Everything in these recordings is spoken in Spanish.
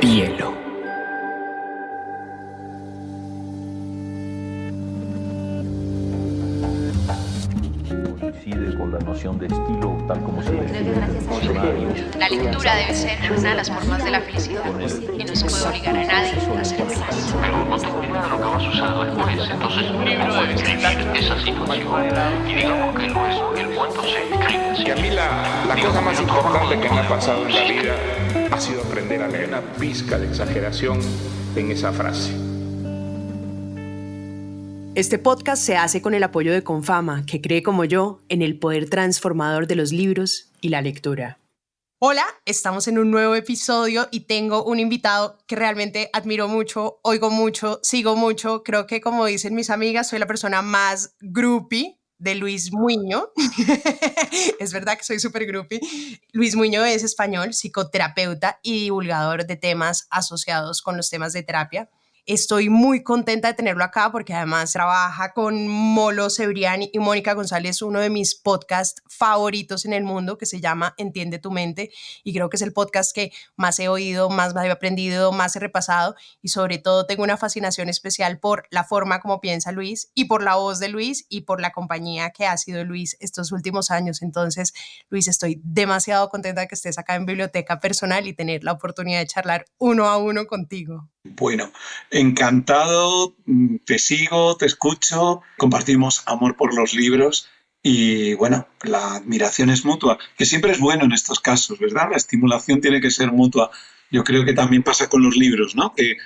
Hielo. Coincide con la noción de estilo tal como se define en el diccionario. La lectura debe ser una de las formas de la felicidad y no se puede obligar a nadie a ser feliz. Pero no tengo idea de lo que va a suceder después. Entonces un libro debe describir esa situación. Y digamos que el cuento se escribe así. Y a mí la cosa más importante que me ha pasado en la vida ha sido aprender a leer una pizca de exageración en esa frase. Este podcast se hace con el apoyo de Confama, que cree como yo en el poder transformador de los libros y la lectura. Hola, estamos en un nuevo episodio y tengo un invitado que realmente admiro mucho, oigo mucho, sigo mucho. Creo que, como dicen mis amigas, soy la persona más groupie de Luis Muiño. Es verdad que soy súper groupie. Luis Muiño es español, psicoterapeuta y divulgador de temas asociados con los temas de terapia. Estoy muy contenta de tenerlo acá porque además trabaja con Molo Cebrián y Mónica González, uno de mis podcasts favoritos en el mundo que se llama Entiende tu mente, y creo que es el podcast que más he oído, más he aprendido, más he repasado, y sobre todo tengo una fascinación especial por la forma como piensa Luis y por la voz de Luis y por la compañía que ha sido Luis estos últimos años. Entonces, Luis, estoy demasiado contenta de que estés acá en Biblioteca Personal y tener la oportunidad de charlar uno a uno contigo. Bueno, encantado, te sigo, te escucho, compartimos amor por los libros y bueno, la admiración es mutua, que siempre es bueno en estos casos, ¿verdad? La estimulación tiene que ser mutua. Yo creo que también pasa con los libros, ¿no? Que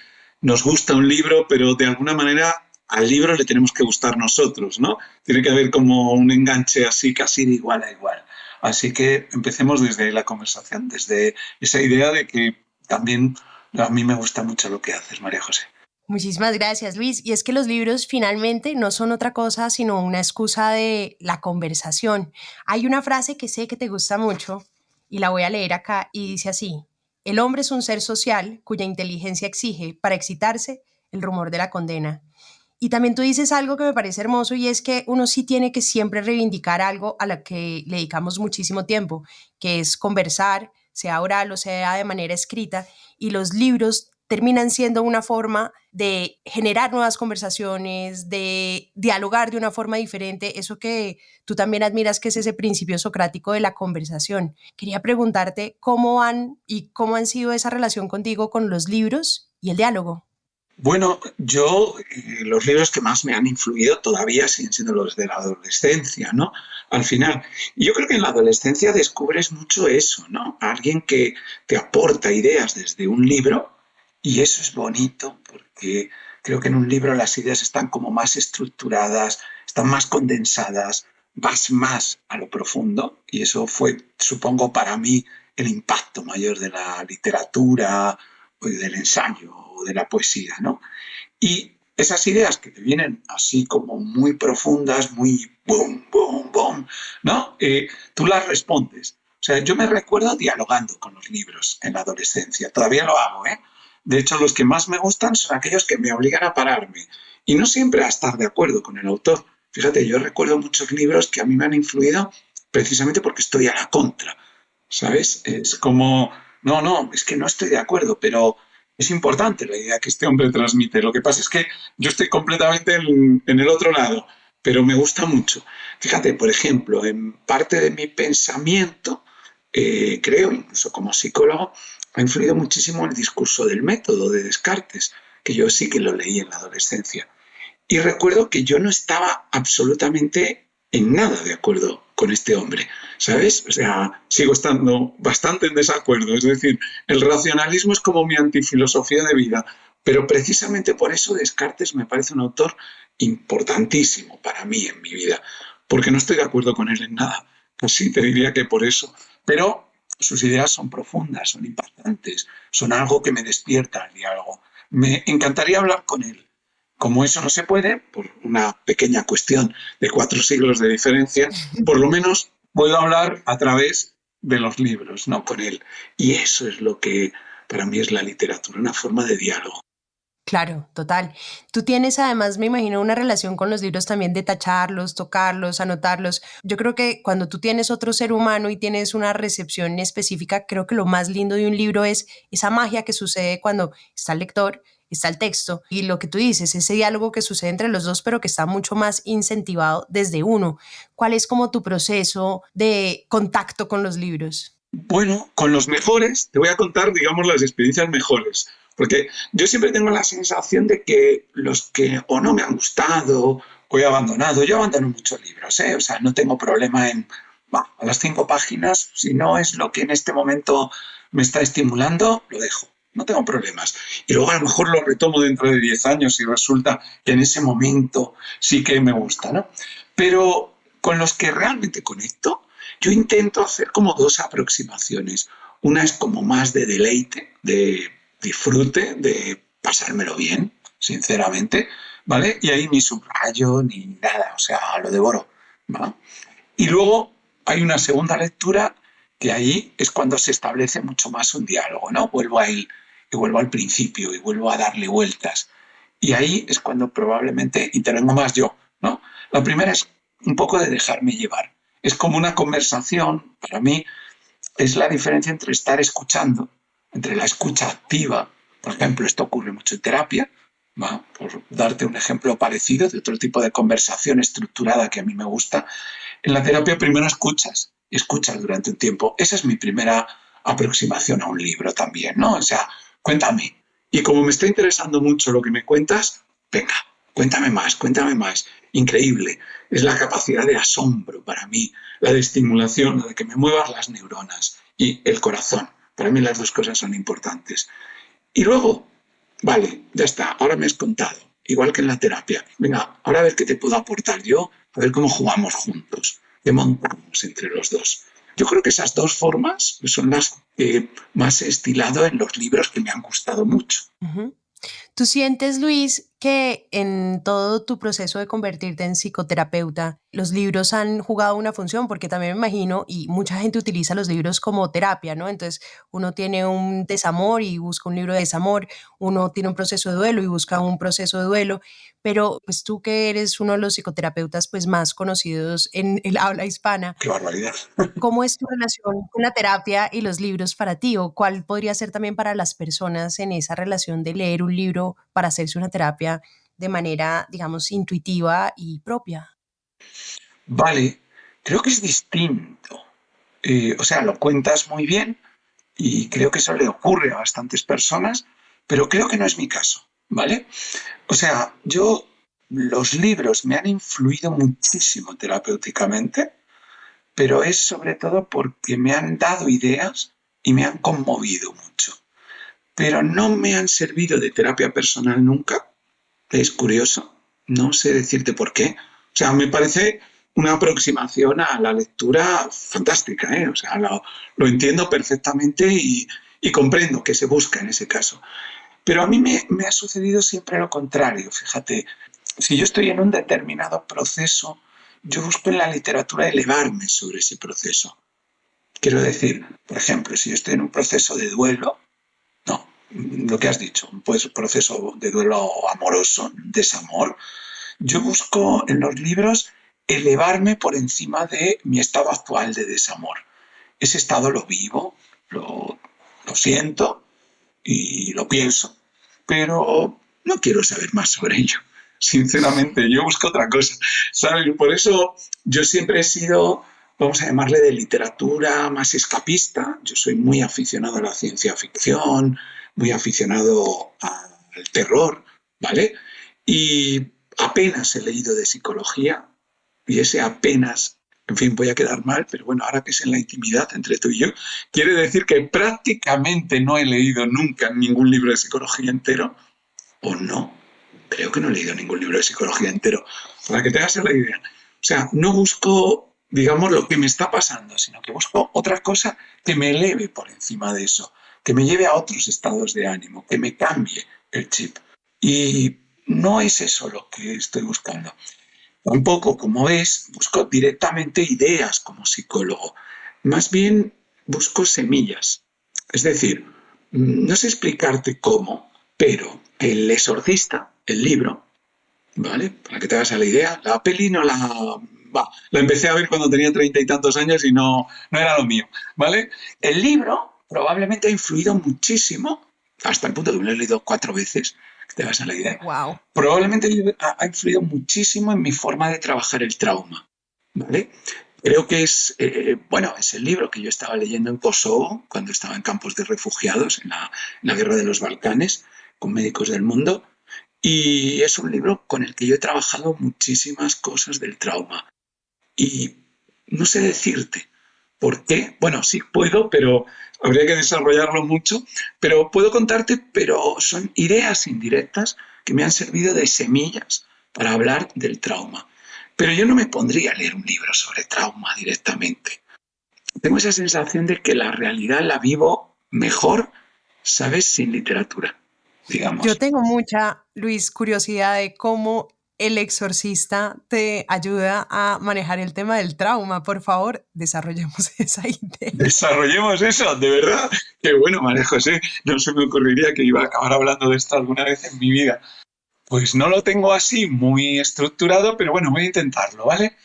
nos gusta un libro, pero de alguna manera al libro le tenemos que gustar nosotros, ¿no? Tiene que haber como un enganche así, casi de igual a igual. Así que empecemos desde la conversación, desde esa idea de que también a mí me gusta mucho lo que haces, María José. Muchísimas gracias, Luis. Y es que los libros finalmente no son otra cosa sino una excusa de la conversación. Hay una frase que sé que te gusta mucho y la voy a leer acá y dice así: el hombre es un ser social cuya inteligencia exige, para excitarse, el rumor de la condena. Y también tú dices algo que me parece hermoso, y es que uno sí tiene que siempre reivindicar algo a lo que le dedicamos muchísimo tiempo, que es conversar, sea oral o sea de manera escrita, y los libros terminan siendo una forma de generar nuevas conversaciones, de dialogar de una forma diferente, eso que tú también admiras, que es ese principio socrático de la conversación. Quería preguntarte cómo han sido esa relación contigo con los libros y el diálogo. Bueno, yo los libros que más me han influido todavía siguen siendo los de la adolescencia, ¿no? Al final. Y yo creo que en la adolescencia descubres mucho eso, ¿no? Alguien que te aporta ideas desde un libro, y eso es bonito porque creo que en un libro las ideas están como más estructuradas, están más condensadas, vas más a lo profundo, y eso fue, supongo, para mí el impacto mayor de la literatura o del ensayo o de la poesía, ¿no? Y esas ideas que te vienen así como muy profundas, muy boom, boom, boom, ¿no? Tú las respondes. O sea, yo me recuerdo dialogando con los libros en la adolescencia. Todavía lo hago, ¿eh? De hecho, los que más me gustan son aquellos que me obligan a pararme y no siempre a estar de acuerdo con el autor. Fíjate, yo recuerdo muchos libros que a mí me han influido precisamente porque estoy a la contra, ¿sabes? Es como, no, es que no estoy de acuerdo, pero es importante la idea que este hombre transmite. Lo que pasa es que yo estoy completamente en el otro lado, pero me gusta mucho. Fíjate, por ejemplo, en parte de mi pensamiento, creo, incluso como psicólogo, ha influido muchísimo el discurso del método de Descartes, que yo sí que lo leí en la adolescencia. Y recuerdo que yo no estaba absolutamente en nada de acuerdo con este hombre, ¿sabes? O sea, sigo estando bastante en desacuerdo. Es decir, el racionalismo es como mi antifilosofía de vida, pero precisamente por eso Descartes me parece un autor importantísimo para mí en mi vida, porque no estoy de acuerdo con él en nada. Casi te diría que por eso. Pero sus ideas son profundas, son impactantes, son algo que me despierta al diálogo. Me encantaría hablar con él. Como eso no se puede, por una pequeña cuestión de 4 siglos de diferencia, por lo menos puedo hablar a través de los libros, no con él. Y eso es lo que para mí es la literatura, una forma de diálogo. Claro, total. Tú tienes además, me imagino, una relación con los libros también de tacharlos, tocarlos, anotarlos. Yo creo que cuando tú tienes otro ser humano y tienes una recepción específica, creo que lo más lindo de un libro es esa magia que sucede cuando está el lector, está el texto y lo que tú dices, ese diálogo que sucede entre los dos, pero que está mucho más incentivado desde uno. ¿Cuál es como tu proceso de contacto con los libros? Bueno, con los mejores, te voy a contar, digamos, las experiencias mejores. Porque yo siempre tengo la sensación de que los que o no me han gustado o he abandonado, yo abandono muchos libros, ¿eh? O sea, no tengo problema en, a las 5 páginas, si no es lo que en este momento me está estimulando, lo dejo. No tengo problemas. Y luego a lo mejor lo retomo dentro de 10 años y resulta que en ese momento sí que me gusta, ¿no? Pero con los que realmente conecto, yo intento hacer como 2 aproximaciones. Una es como más de deleite, de disfrute, de pasármelo bien, sinceramente, ¿vale? Y ahí ni subrayo ni nada, o sea, lo devoro, ¿vale? Y luego hay una segunda lectura que ahí es cuando se establece mucho más un diálogo, ¿no? Vuelvo a él y vuelvo al principio y vuelvo a darle vueltas. Y ahí es cuando probablemente intervengo más yo, ¿no? La primera es un poco de dejarme llevar. Es como una conversación, para mí, es la diferencia entre estar escuchando, entre la escucha activa, por ejemplo, esto ocurre mucho en terapia, ¿va? Por darte un ejemplo parecido de otro tipo de conversación estructurada que a mí me gusta. En la terapia primero escuchas, y escuchas durante un tiempo. Esa es mi primera aproximación a un libro también, ¿no? O sea, cuéntame. Y como me está interesando mucho lo que me cuentas, venga, cuéntame más, cuéntame más. Increíble. Es la capacidad de asombro para mí, la de estimulación, la de que me muevas las neuronas y el corazón. Para mí las 2 cosas son importantes. Y luego, vale, ya está, ahora me has contado, igual que en la terapia. Venga, ahora a ver qué te puedo aportar yo, a ver cómo jugamos juntos, qué montamos entre los dos. Yo creo que esas 2 formas son las que más he estilado en los libros que me han gustado mucho. Uh-huh. ¿Tú sientes, Luis, que en todo tu proceso de convertirte en psicoterapeuta, los libros han jugado una función? Porque también me imagino, y mucha gente utiliza los libros como terapia, ¿no? Entonces, uno tiene un desamor y busca un libro de desamor, uno tiene un proceso de duelo y busca un proceso de duelo, pero pues tú que eres uno de los psicoterapeutas pues más conocidos en el habla hispana, ¡Qué barbaridad! ¿cómo es tu relación con la terapia y los libros para ti? ¿O cuál podría ser también para las personas en esa relación de leer un libro para hacerse una terapia de manera, digamos, intuitiva y propia? Vale, creo que es distinto. O sea, lo cuentas muy bien y creo que eso le ocurre a bastantes personas, pero creo que no es mi caso, ¿vale? O sea, los libros me han influido muchísimo terapéuticamente, pero es sobre todo porque me han dado ideas y me han conmovido mucho. Pero no me han servido de terapia personal nunca. Es curioso, no sé decirte por qué. O sea, me parece una aproximación a la lectura fantástica, ¿eh? O sea, lo entiendo perfectamente y comprendo que se busca en ese caso. Pero a mí me ha sucedido siempre lo contrario, fíjate. Si yo estoy en un determinado proceso, yo busco en la literatura elevarme sobre ese proceso. Quiero decir, por ejemplo, si yo estoy en un proceso de duelo, no, lo que has dicho, un proceso de duelo amoroso, desamor, yo busco en los libros elevarme por encima de mi estado actual de desamor. Ese estado lo vivo, lo siento y lo pienso, pero no quiero saber más sobre ello. Sinceramente, yo busco otra cosa, ¿sabes? Por eso yo siempre he sido, vamos a llamarle, de literatura más escapista. Yo soy muy aficionado a la ciencia ficción, muy aficionado al terror, ¿vale? Y apenas he leído de psicología, y ese apenas, en fin, voy a quedar mal, pero bueno, ahora que es en la intimidad entre tú y yo, quiere decir que prácticamente no he leído nunca ningún libro de psicología entero, o no. Creo que no he leído ningún libro de psicología entero, para que te hagas la idea. O sea, no busco, digamos, lo que me está pasando, sino que busco otra cosa que me eleve por encima de eso, que me lleve a otros estados de ánimo, que me cambie el chip. Y no es eso lo que estoy buscando. Tampoco, como ves, busco directamente ideas como psicólogo. Más bien busco semillas. Es decir, no sé explicarte cómo, Pero El Exorcista, el libro, ¿vale? Para que te hagas a la idea, la peli no la... la empecé a ver cuando tenía 30 y tantos años y no era lo mío, ¿vale? El libro probablemente ha influido muchísimo, hasta el punto de que me lo he leído 4 veces, que te hagas a la idea. Wow. Probablemente ha influido muchísimo en mi forma de trabajar el trauma, ¿vale? Creo que es el libro que yo estaba leyendo en Kosovo, cuando estaba en campos de refugiados, en la guerra de los Balcanes, con médicos del mundo, y es un libro con el que yo he trabajado muchísimas cosas del trauma. Y no sé decirte por qué. Bueno, sí puedo, pero habría que desarrollarlo mucho. Pero puedo contarte, pero son ideas indirectas que me han servido de semillas para hablar del trauma. Pero yo no me pondría a leer un libro sobre trauma directamente. Tengo esa sensación de que la realidad la vivo mejor, ¿sabes?, sin literatura, digamos. Yo tengo mucha, Luis, curiosidad de cómo El Exorcista te ayuda a manejar el tema del trauma. Por favor, desarrollemos esa idea. Desarrollemos eso, de verdad. Qué bueno, María José. No se me ocurriría que iba a acabar hablando de esto alguna vez en mi vida. Pues no lo tengo así muy estructurado, pero bueno, voy a intentarlo, ¿vale?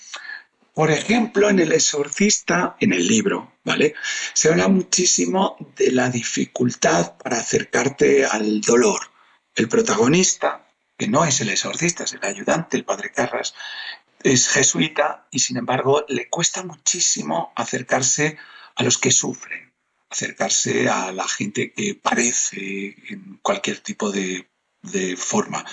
Por ejemplo, en El Exorcista, en el libro, ¿vale?, se habla muchísimo de la dificultad para acercarte al dolor. El protagonista, que no es el exorcista, es el ayudante, el padre Carras, es jesuita y sin embargo le cuesta muchísimo acercarse a los que sufren, acercarse a la gente que padece en cualquier tipo de forma,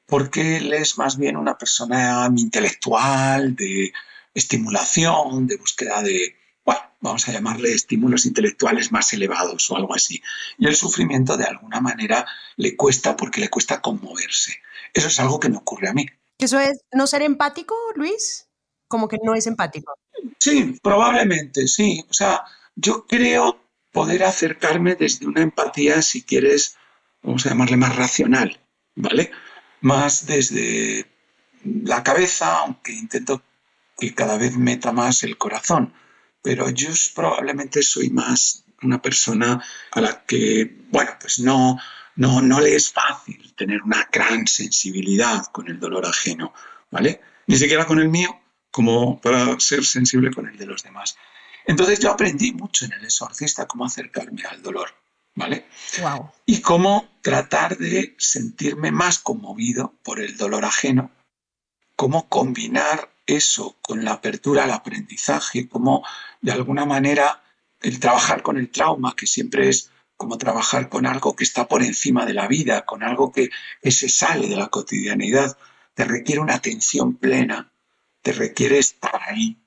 porque él es más bien una persona intelectual, de estimulación, de búsqueda de, bueno, vamos a llamarle estímulos intelectuales más elevados o algo así. Y el sufrimiento de alguna manera le cuesta porque le cuesta conmoverse. Eso es algo que me ocurre a mí. ¿Eso es no ser empático, Luis? Como que no es empático. Sí, probablemente, sí. O sea, yo creo poder acercarme desde una empatía, si quieres, vamos a llamarle más racional, ¿vale? Más desde la cabeza, aunque intento que cada vez meta más el corazón. Pero yo probablemente soy más una persona a la que, bueno, pues no le es fácil tener una gran sensibilidad con el dolor ajeno, ¿vale? Ni siquiera con el mío, como para ser sensible con el de los demás. Entonces yo aprendí mucho en El Exorcista cómo acercarme al dolor, ¿vale? Wow. Y cómo tratar de sentirme más conmovido por el dolor ajeno, cómo combinar eso con la apertura al aprendizaje, cómo de alguna manera el trabajar con el trauma, que siempre es como trabajar con algo que está por encima de la vida, con algo que se sale de la cotidianidad, te requiere una atención plena, te requiere estar ahí,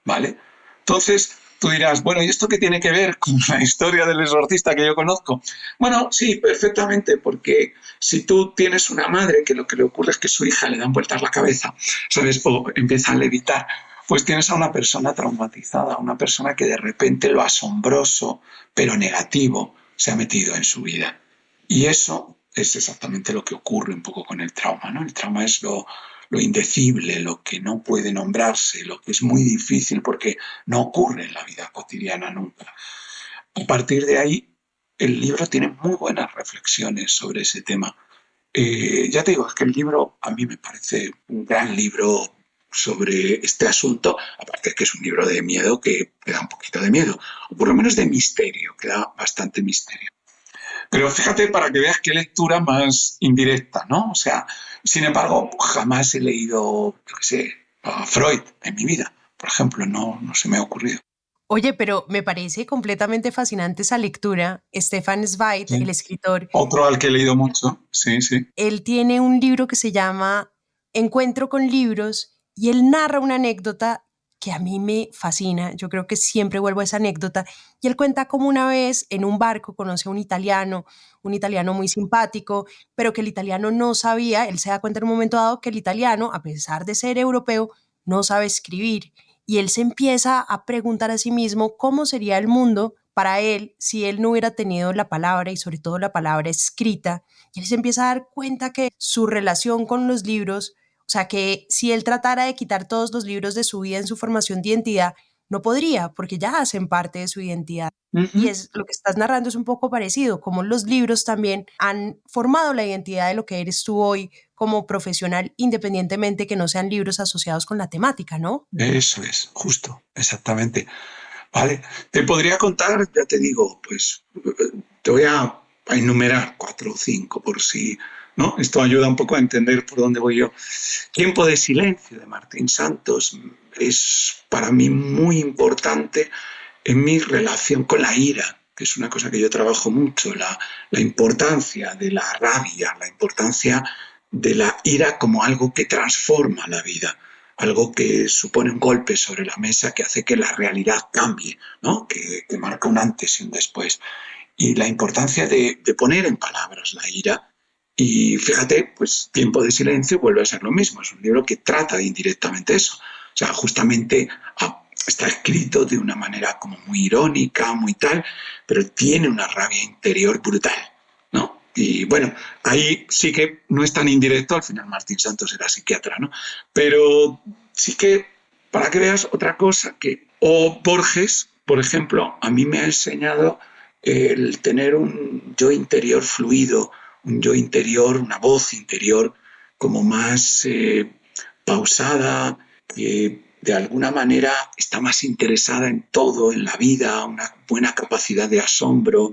¿vale? Entonces tú dirás, bueno, ¿y esto qué tiene que ver con la historia del exorcista que yo conozco? Bueno, sí, perfectamente, porque si tú tienes una madre que lo que le ocurre es que su hija le dan vueltas la cabeza, ¿sabes?, o empieza a levitar, pues tienes a una persona traumatizada, una persona que de repente lo asombroso, pero negativo, se ha metido en su vida. Y eso es exactamente lo que ocurre un poco con el trauma, ¿no? El trauma es lo indecible, lo que no puede nombrarse, lo que es muy difícil porque no ocurre en la vida cotidiana nunca. A partir de ahí, el libro tiene muy buenas reflexiones sobre ese tema. Ya te digo, es que el libro a mí me parece un gran libro sobre este asunto, aparte de que es un libro de miedo que da un poquito de miedo, o por lo menos de misterio, que da bastante misterio. Pero fíjate, para que veas qué lectura más indirecta, ¿no? O sea, sin embargo, jamás he leído, yo qué sé, a Freud en mi vida, por ejemplo, no se me ha ocurrido. Oye, pero me parece completamente fascinante esa lectura. Stefan Zweig, Sí. el escritor, Otro al que he leído mucho, sí, sí. él tiene un libro que se llama Encuentro con libros y él narra una anécdota que a mí me fascina. Yo creo que siempre vuelvo a esa anécdota. Y él cuenta cómo una vez en un barco conoce a un italiano muy simpático, pero que el italiano no sabía, él se da cuenta en un momento dado que el italiano, a pesar de ser europeo, no sabe escribir. Y él se empieza a preguntar a sí mismo cómo sería el mundo para él si él no hubiera tenido la palabra y sobre todo la palabra escrita. Y él se empieza a dar cuenta que su relación con los libros, o sea, que si él tratara de quitar todos los libros de su vida en su formación de identidad, no podría, porque ya hacen parte de su identidad. Y Ujú. es lo que estás narrando es un poco parecido, como los libros también han formado la identidad de lo que eres tú hoy como profesional, independientemente que no sean libros asociados con la temática, ¿no? Eso es, justo, exactamente. Vale, te podría contar, ya te digo, pues te voy a enumerar 4 o 5 por si, ¿no? Esto ayuda un poco a entender por dónde voy yo. Tiempo de silencio de Martín Santos es para mí muy importante en mi relación con la ira, que es una cosa que yo trabajo mucho, la importancia de la rabia, la importancia de la ira como algo que transforma la vida, algo que supone un golpe sobre la mesa que hace que la realidad cambie, ¿no? Que marca un antes y un después. Y la importancia de poner en palabras la ira. Y fíjate, pues Tiempo de silencio vuelve a ser lo mismo, es un libro que trata indirectamente eso. O sea, justamente está escrito de una manera como muy irónica, muy tal, pero tiene una rabia interior brutal, ¿no? Y bueno, ahí sí que no es tan indirecto, al final Martín Santos era psiquiatra, ¿no? Pero sí que, para que veas otra cosa, o Borges, por ejemplo, a mí me ha enseñado el tener un yo interior fluido, un yo interior, una voz interior como más pausada, que de alguna manera está más interesada en todo, en la vida, una buena capacidad de asombro,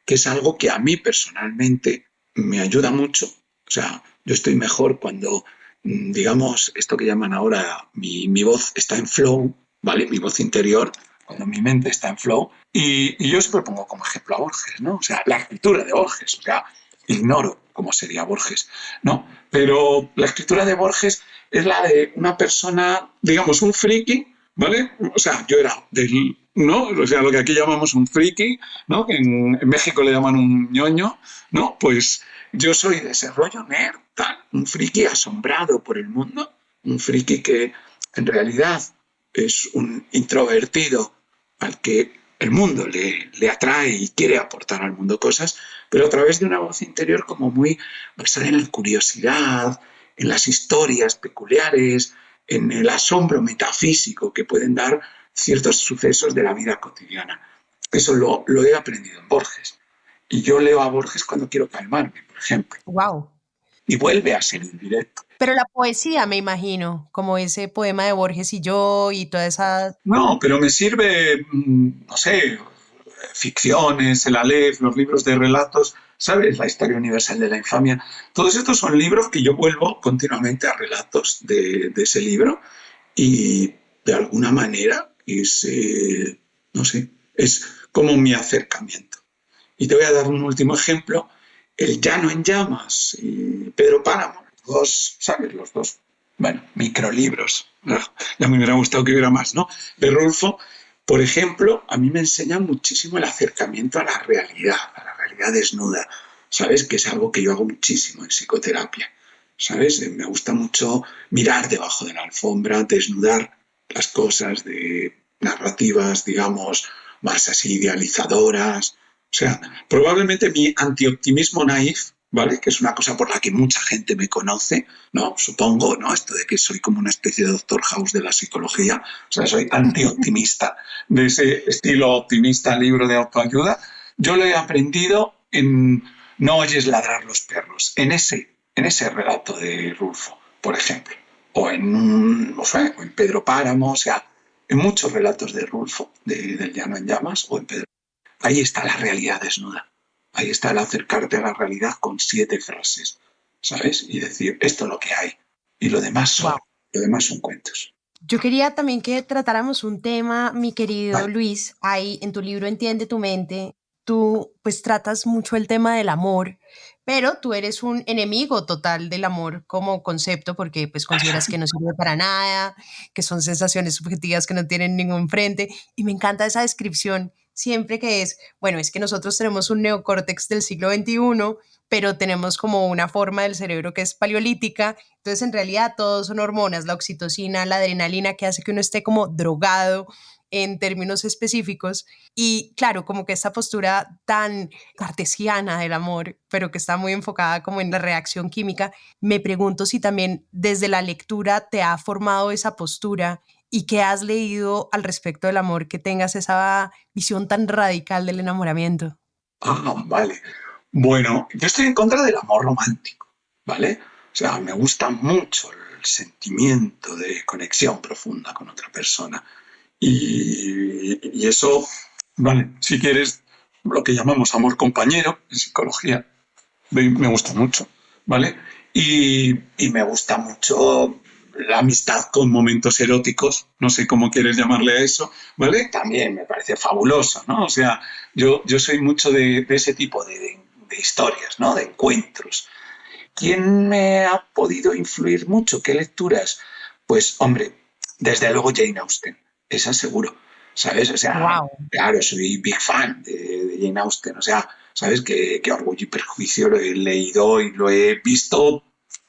que es algo que a mí personalmente me ayuda mucho. O sea, yo estoy mejor cuando, digamos, esto que llaman ahora mi voz está en flow, ¿vale? Mi voz interior, cuando mi mente está en flow. Y yo siempre pongo como ejemplo a Borges, ¿no? O sea, la escritura de Borges, o sea, ignoro cómo sería Borges, ¿no? Pero la escritura de Borges es la de una persona, digamos, un friki, ¿vale? O sea, yo era del, ¿no? O sea, lo que aquí llamamos un friki, ¿no? Que en México le llaman un ñoño, ¿no? Pues yo soy de ese rollo nerd, tal, un friki asombrado por el mundo, un friki que en realidad es un introvertido al que el mundo le atrae y quiere aportar al mundo cosas, pero a través de una voz interior como muy basada en la curiosidad, en las historias peculiares, en el asombro metafísico que pueden dar ciertos sucesos de la vida cotidiana. Eso lo he aprendido en Borges. Y yo leo a Borges cuando quiero calmarme, por ejemplo. Wow. Y vuelve a ser indirecto. Pero la poesía, me imagino, como ese poema de Borges y yo y toda esa... No, pero me sirve, no sé, ficciones, el Aleph, los libros de relatos, ¿sabes? La historia universal de la infamia. Todos estos son libros que yo vuelvo continuamente a relatos de ese libro y de alguna manera es, no sé, es como mi acercamiento. Y te voy a dar un último ejemplo. El Llano en llamas y Pedro Páramo, dos, ¿sabes? Los dos, bueno, microlibros. Ya me hubiera gustado que hubiera más, ¿no? De Rulfo, por ejemplo, a mí me enseña muchísimo el acercamiento a la realidad desnuda, ¿sabes? Que es algo que yo hago muchísimo en psicoterapia, ¿sabes? Me gusta mucho mirar debajo de la alfombra, desnudar las cosas de narrativas, digamos, más así idealizadoras. O sea, probablemente mi antioptimismo naif, ¿vale? Que es una cosa por la que mucha gente me conoce, ¿no? Supongo, ¿no? Esto de que soy como una especie de Doctor House de la psicología. O sea, soy antioptimista, de ese estilo optimista libro de autoayuda. Yo lo he aprendido en No oyes ladrar los perros, en ese relato de Rulfo, por ejemplo. O o en Pedro Páramo, o sea, en muchos relatos de Rulfo, del Llano en llamas, o en Pedro. Ahí está la realidad desnuda. Ahí está el acercarte a la realidad con 7 frases, ¿sabes? Y decir, esto es lo que hay. Y Wow. lo demás son cuentos. Yo quería también que tratáramos un tema, mi querido Vale. Luis. Ahí en tu libro Entiende tu mente, tú pues tratas mucho el tema del amor, pero tú eres un enemigo total del amor como concepto porque pues consideras que no sirve para nada, que son sensaciones subjetivas que no tienen ningún frente. Y me encanta esa descripción siempre que es, bueno, es que nosotros tenemos un neocórtex del siglo XXI, pero tenemos como una forma del cerebro que es paleolítica. Entonces, en realidad, todos son hormonas, la oxitocina, la adrenalina, que hace que uno esté como drogado en términos específicos. Y claro, como que esta postura tan cartesiana del amor, pero que está muy enfocada como en la reacción química, me pregunto si también desde la lectura te ha formado esa postura y qué has leído al respecto del amor que tengas esa visión tan radical del enamoramiento. Vale. Bueno, yo estoy en contra del amor romántico, ¿vale? O sea, me gusta mucho el sentimiento de conexión profunda con otra persona. Y eso, vale, si quieres, lo que llamamos amor compañero en psicología, me gusta mucho, ¿vale? Y me gusta mucho la amistad con momentos eróticos, no sé cómo quieres llamarle a eso, ¿vale? También me parece fabuloso, ¿no? O sea, yo soy mucho de ese tipo de historias, ¿no? De encuentros. ¿Quién me ha podido influir mucho? ¿Qué lecturas? Pues, hombre, desde luego Jane Austen, esa seguro, ¿sabes? O sea, Wow. claro, soy big fan de Jane Austen, o sea, ¿sabes? Que Orgullo y Prejuicio lo he leído y lo he visto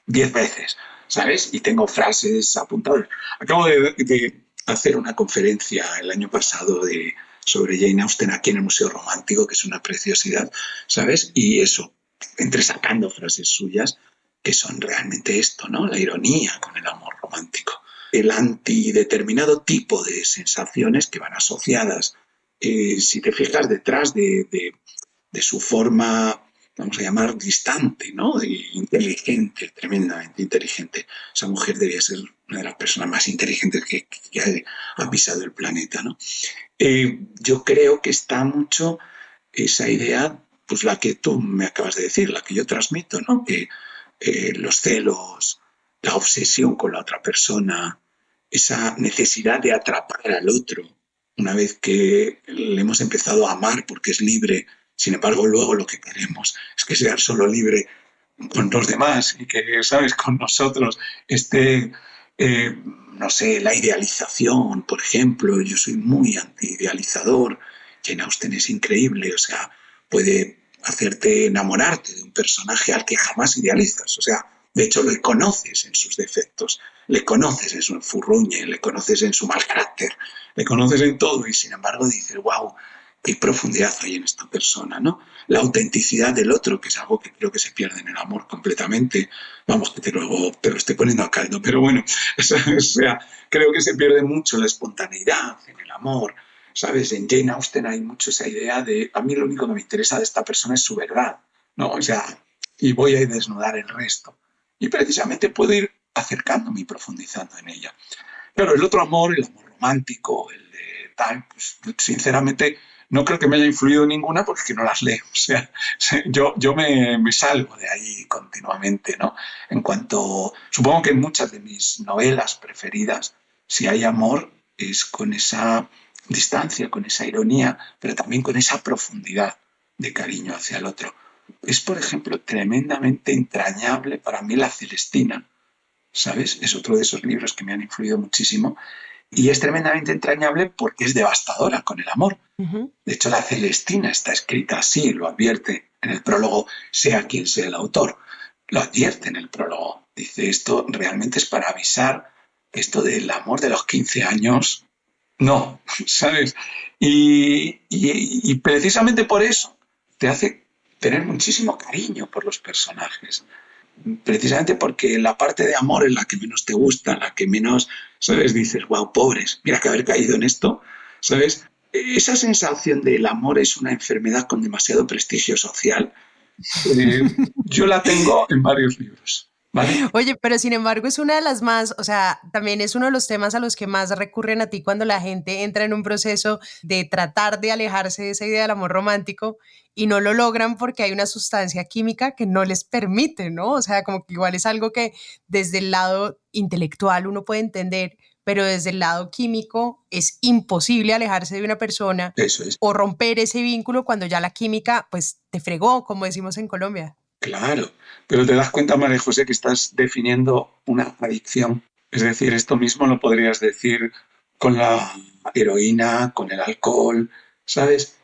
10 veces, ¿sabes? Y tengo frases apuntadas. Acabo de hacer una conferencia el año pasado sobre Jane Austen aquí en el Museo Romántico, que es una preciosidad, ¿sabes? Y eso, entresacando frases suyas que son realmente esto, ¿no? La ironía con el amor romántico. El antideterminado tipo de sensaciones que van asociadas, si te fijas, detrás de su forma, vamos a llamar, distante, ¿no? Inteligente, tremendamente inteligente. Esa mujer debía ser una de las personas más inteligentes que ha pisado el planeta, ¿no? Yo creo que está mucho esa idea, pues la que tú me acabas de decir, la que yo transmito, ¿no? Que los celos, la obsesión con la otra persona, esa necesidad de atrapar al otro, una vez que le hemos empezado a amar porque es libre, sin embargo luego lo que queremos es que sea solo libre con los demás y que, ¿sabes?, con nosotros esté, no sé, la idealización, por ejemplo. Yo soy muy anti-idealizador. Jane Austen es increíble, o sea, puede hacerte enamorarte de un personaje al que jamás idealizas, o sea, de hecho le conoces en sus defectos, le conoces en su furruñe, le conoces en su mal carácter, le conoces en todo y sin embargo dices, wow, qué profundidad hay en esta persona, ¿no? La autenticidad del otro, que es algo que creo que se pierde en el amor completamente. Vamos, que te lo estoy poniendo a caldo, pero bueno, o sea, creo que se pierde mucho la espontaneidad en el amor, ¿sabes? En Jane Austen hay mucho esa idea de, a mí lo único que me interesa de esta persona es su verdad, ¿no? O sea, y voy a desnudar el resto. Y precisamente puedo ir acercándome y profundizando en ella. Pero el otro amor, el amor romántico, el de tal, pues sinceramente no creo que me haya influido ninguna porque es que no las leo. O sea, yo me salgo de ahí continuamente, ¿no? En cuanto, supongo que en muchas de mis novelas preferidas, si hay amor, es con esa distancia, con esa ironía, pero también con esa profundidad de cariño hacia el otro. Es, por ejemplo, tremendamente entrañable para mí La Celestina, ¿sabes? Es otro de esos libros que me han influido muchísimo y es tremendamente entrañable porque es devastadora con el amor. Uh-huh. De hecho, La Celestina está escrita así, lo advierte en el prólogo, sea quien sea el autor, lo advierte en el prólogo. Dice, esto realmente es para avisar que esto del amor de los 15 años, no, ¿sabes? Y precisamente por eso te hace tener muchísimo cariño por los personajes. Precisamente porque la parte de amor es la que menos te gusta, la que menos, ¿sabes? Dices, wow, pobres, mira que haber caído en esto, ¿sabes? Esa sensación del amor es una enfermedad con demasiado prestigio social. Yo la tengo en varios libros, ¿vale? Oye, pero sin embargo es una de las más, o sea, también es uno de los temas a los que más recurren a ti cuando la gente entra en un proceso de tratar de alejarse de esa idea del amor romántico y no lo logran porque hay una sustancia química que no les permite, ¿no? O sea, como que igual es algo que desde el lado intelectual uno puede entender, pero desde el lado químico es imposible alejarse de una persona. Eso es. O romper ese vínculo cuando ya la química, pues, te fregó, como decimos en Colombia. Claro, pero te das cuenta, María José, que estás definiendo una adicción. Es decir, esto mismo lo podrías decir con la heroína, con el alcohol, ¿sabes?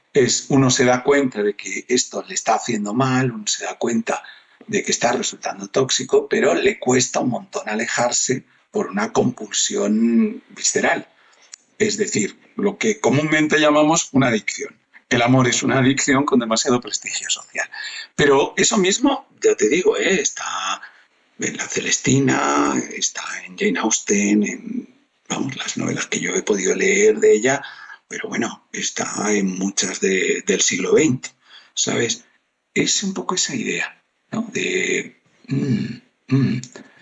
Uno se da cuenta de que esto le está haciendo mal, uno se da cuenta de que está resultando tóxico, pero le cuesta un montón alejarse por una compulsión visceral. Es decir, lo que comúnmente llamamos una adicción. El amor es una adicción con demasiado prestigio social. Pero eso mismo, ya te digo, está en La Celestina, está en Jane Austen, vamos, las novelas que yo he podido leer de ella, pero bueno, está en muchas del siglo XX, ¿sabes? Es un poco esa idea, ¿no? De,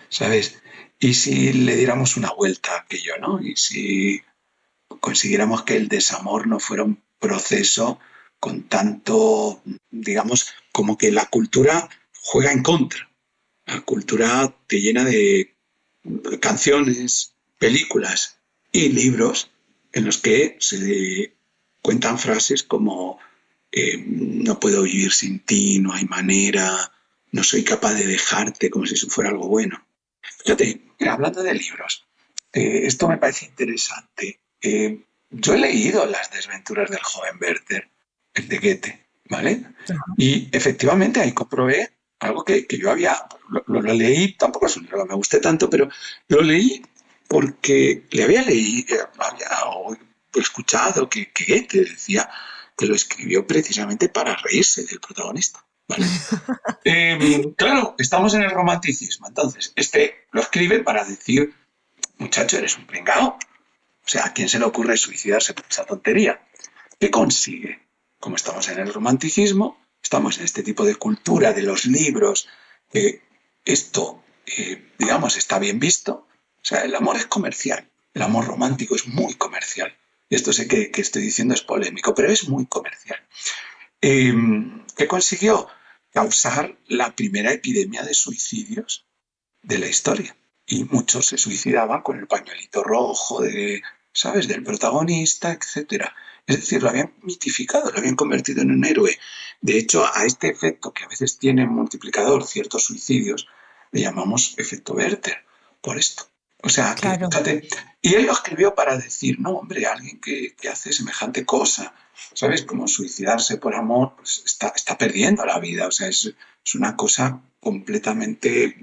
¿sabes? Y si le diéramos una vuelta a aquello, ¿no? Y si consiguiéramos que el desamor no fuera un proceso con tanto, digamos, como que la cultura juega en contra. La cultura te llena de canciones, películas y libros en los que se cuentan frases como no puedo vivir sin ti, no hay manera, no soy capaz de dejarte, como si eso fuera algo bueno. Fíjate, mira, hablando de libros, esto me parece interesante. Yo he leído Las desventuras del joven Werther, el de Goethe, ¿vale? Y efectivamente ahí comprobé algo que yo lo leí, tampoco es un libro que me guste tanto, pero lo leí porque le había leído, había escuchado que Goethe decía que lo escribió precisamente para reírse del protagonista, ¿vale? Claro, estamos en el romanticismo, entonces lo escribe para decir, muchacho, eres un pringao. O sea, ¿a quién se le ocurre suicidarse por esa tontería? ¿Qué consigue? Como estamos en el romanticismo, estamos en este tipo de cultura de los libros, esto, digamos, está bien visto. O sea, el amor es comercial, el amor romántico es muy comercial. Y esto sé que estoy diciendo es polémico, pero es muy comercial. ¿Qué consiguió? Causar la primera epidemia de suicidios de la historia. Y muchos se suicidaban con el pañuelito rojo ¿sabes?, del protagonista, etc. Es decir, lo habían mitificado, lo habían convertido en un héroe. De hecho, a este efecto que a veces tiene multiplicador ciertos suicidios, le llamamos efecto Werther, por esto. O sea, Claro. fíjate, y él lo escribió para decir, no, hombre, alguien que hace semejante cosa, ¿sabes? Como suicidarse por amor, pues está perdiendo la vida. O sea, es una cosa completamente,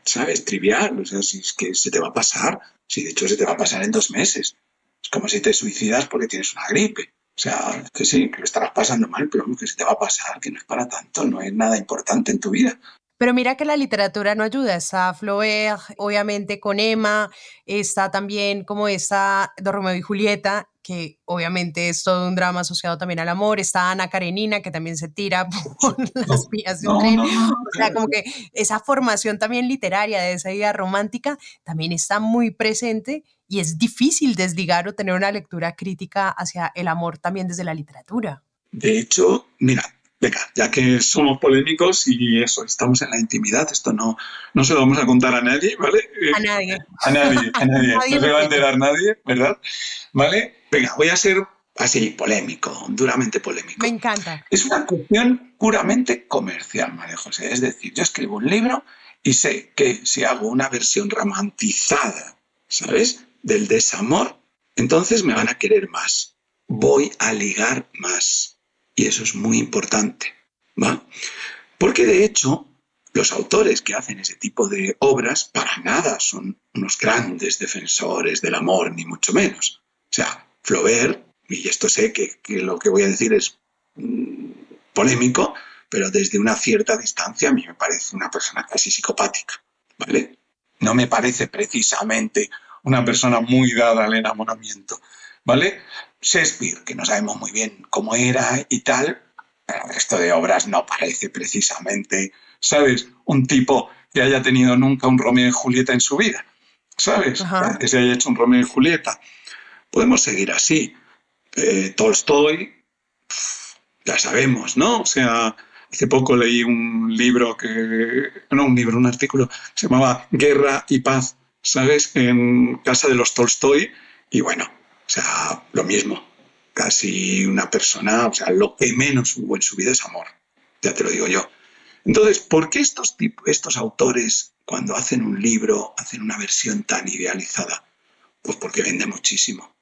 ¿sabes?, trivial. O sea, si es que se te va a pasar, si de hecho se te va a pasar en 2 meses. Es como si te suicidas porque tienes una gripe. O sea, que sí, que lo estarás pasando mal, pero que se te va a pasar, que no es para tanto, no es nada importante en tu vida. Pero mira que la literatura no ayuda. Está Flaubert, obviamente con Emma, está también como esta de Romeo y Julieta, que obviamente es todo un drama asociado también al amor. Está Ana Karenina, que también se tira por las vías de un tren. O sea, como que esa formación también literaria de esa idea romántica también está muy presente y es difícil desligar o tener una lectura crítica hacia el amor también desde la literatura. De hecho, mira, venga, ya que somos polémicos y eso, estamos en la intimidad, esto no se lo vamos a contar a nadie, ¿vale? A nadie. A nadie. Nadie No se lo va a quiere. enterar nadie, ¿verdad? ¿Vale? Venga, voy a ser así, polémico, duramente polémico. Me encanta. Es una cuestión puramente comercial, María José. Es decir, yo escribo un libro y sé que si hago una versión romantizada, ¿sabes?, del desamor, entonces me van a querer más. Voy a ligar más. Y eso es muy importante, ¿va? Porque de hecho, los autores que hacen ese tipo de obras para nada son unos grandes defensores del amor, ni mucho menos. O sea, Flaubert, y esto sé que lo que voy a decir es polémico, pero desde una cierta distancia a mí me parece una persona casi psicopática, ¿vale? No me parece precisamente una persona muy dada al enamoramiento, ¿vale? Shakespeare, que no sabemos muy bien cómo era y tal, pero el resto de obras no parece precisamente, ¿sabes?, un tipo que haya tenido nunca un Romeo y Julieta en su vida, ¿sabes? Ajá. Que se haya hecho un Romeo y Julieta. Podemos seguir así. Tolstoy, ya sabemos, ¿no? O sea, hace poco leí un artículo que se llamaba Guerra y Paz, ¿sabes?, en casa de los Tolstoy, y bueno, o sea, lo mismo, casi una persona, o sea, lo que menos hubo en su vida es amor, ya te lo digo yo. Entonces, ¿por qué estos autores, cuando hacen un libro, hacen una versión tan idealizada? Pues porque vende muchísimo,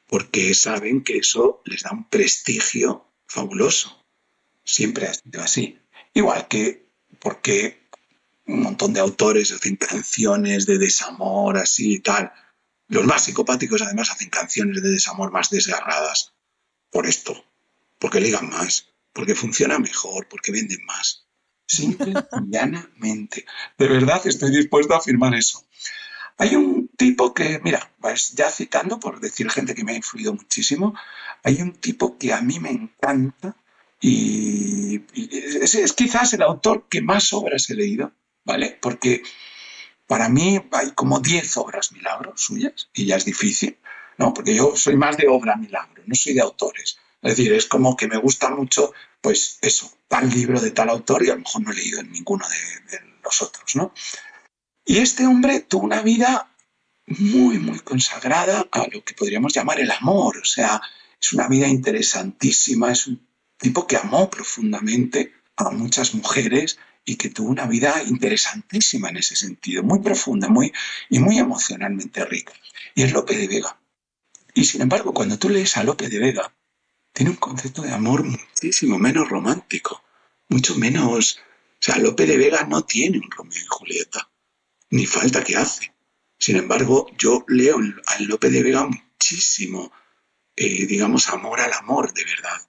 porque saben que eso les da un prestigio fabuloso. Siempre ha sido así. Igual que porque un montón de autores hacen canciones de desamor así y tal. Los más psicopáticos además hacen canciones de desamor más desgarradas. Por esto. Porque ligan más. Porque funciona mejor. Porque venden más. Simple y llanamente. De verdad estoy dispuesto a afirmar eso. Hay un tipo que, mira, pues ya citando, por decir gente que me ha influido muchísimo, hay un tipo que a mí me encanta y es quizás el autor que más obras he leído, ¿vale? Porque para mí hay como 10 obras milagros suyas y ya es difícil, ¿no? Porque yo soy más de obra milagro, no soy de autores. Es decir, es como que me gusta mucho, pues eso, tal libro de tal autor y a lo mejor no he leído en ninguno de los otros, ¿no? Y este hombre tuvo una vida muy, muy consagrada a lo que podríamos llamar el amor. O sea, es una vida interesantísima, es un tipo que amó profundamente a muchas mujeres y que tuvo una vida interesantísima en ese sentido, muy profunda y muy emocionalmente rica. Y es Lope de Vega. Y sin embargo, cuando tú lees a Lope de Vega, tiene un concepto de amor muchísimo menos romántico, mucho menos... O sea, Lope de Vega no tiene un Romeo y Julieta, ni falta que hace. Sin embargo, yo leo a Lope de Vega muchísimo, digamos, amor al amor de verdad,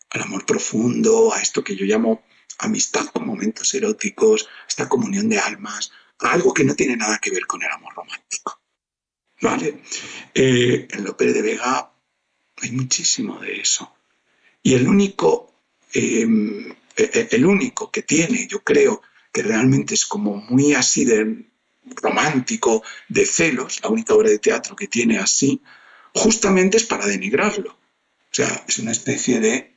al amor profundo, a esto que yo llamo amistad con momentos eróticos, esta comunión de almas, a algo que no tiene nada que ver con el amor romántico. ¿Vale? En Lope de Vega hay muchísimo de eso. Y el único que tiene, yo creo, que realmente es como muy así de romántico, de celos, la única obra de teatro que tiene así, justamente es para denigrarlo. O sea, es una especie de,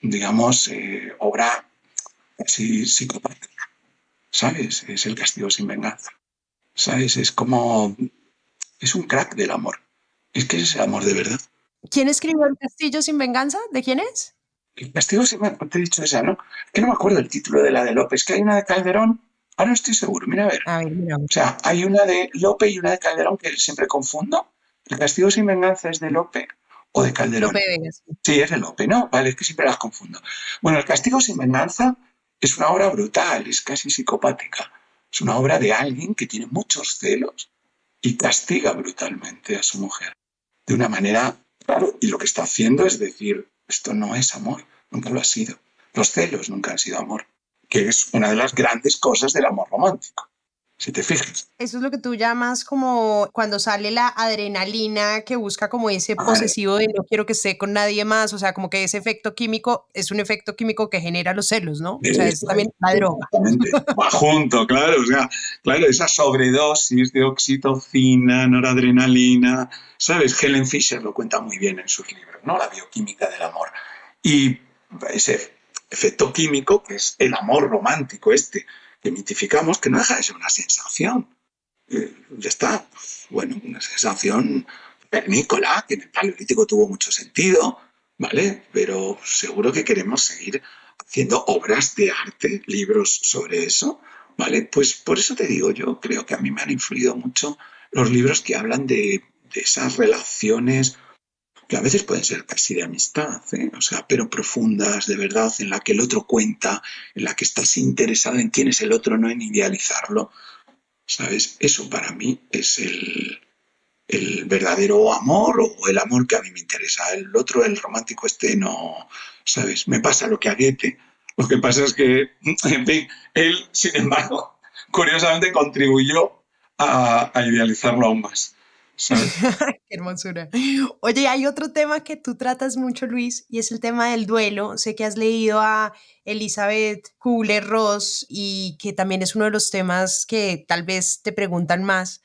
digamos, obra así psicopática, ¿sabes? Es El castigo sin venganza, ¿sabes? Es como... es un crack del amor. Es que es el amor de verdad. ¿Quién escribió El castillo sin venganza? ¿De quién es? El castigo sin venganza, te he dicho esa, ¿no? Es que no me acuerdo el título de la de Lope. Es que hay una de Calderón. Ahora no estoy seguro, mira a ver. A ver, mira. O sea, hay una de Lope y una de Calderón que siempre confundo. ¿El castigo sin venganza es de Lope o de Calderón? Lope de Vega, sí. Sí, es de Lope, ¿no? Vale, es que siempre las confundo. Bueno, El castigo sin venganza es una obra brutal, es casi psicopática. Es una obra de alguien que tiene muchos celos y castiga brutalmente a su mujer. De una manera, claro, y lo que está haciendo es decir, esto no es amor, nunca lo ha sido. Los celos nunca han sido amor, que es una de las grandes cosas del amor romántico, si te fijas. Eso es lo que tú llamas como cuando sale la adrenalina que busca como ese posesivo de no quiero que esté con nadie más, o sea, como que ese efecto químico es un efecto químico que genera los celos, ¿no? O sea, es también la droga. Va junto, claro, o sea, claro, esa sobredosis de oxitocina, noradrenalina, ¿sabes? Helen Fisher lo cuenta muy bien en sus libros, ¿no? La bioquímica del amor. Y ese efecto químico, que es el amor romántico que mitificamos, que no deja de ser una sensación. Ya está, bueno, una sensación pernícola, que en el Paleolítico tuvo mucho sentido, ¿vale? Pero seguro que queremos seguir haciendo obras de arte, libros sobre eso, ¿vale? Pues por eso te digo, yo creo que a mí me han influido mucho los libros que hablan de esas relaciones que a veces pueden ser casi de amistad, ¿eh? O sea, pero profundas, de verdad, en la que el otro cuenta, en la que estás interesado en quién es el otro, no en idealizarlo, ¿sabes? Eso para mí es el verdadero amor o el amor que a mí me interesa. El otro, el romántico no, ¿sabes? Me pasa lo que a Goethe. Lo que pasa es que, en fin, él, sin embargo, curiosamente contribuyó a idealizarlo aún más. ¿Sabes? Qué hermosura. Oye, hay otro tema que tú tratas mucho, Luis, y es el tema del duelo. Sé que has leído a Elizabeth Kubler-Ross y que también es uno de los temas que tal vez te preguntan más.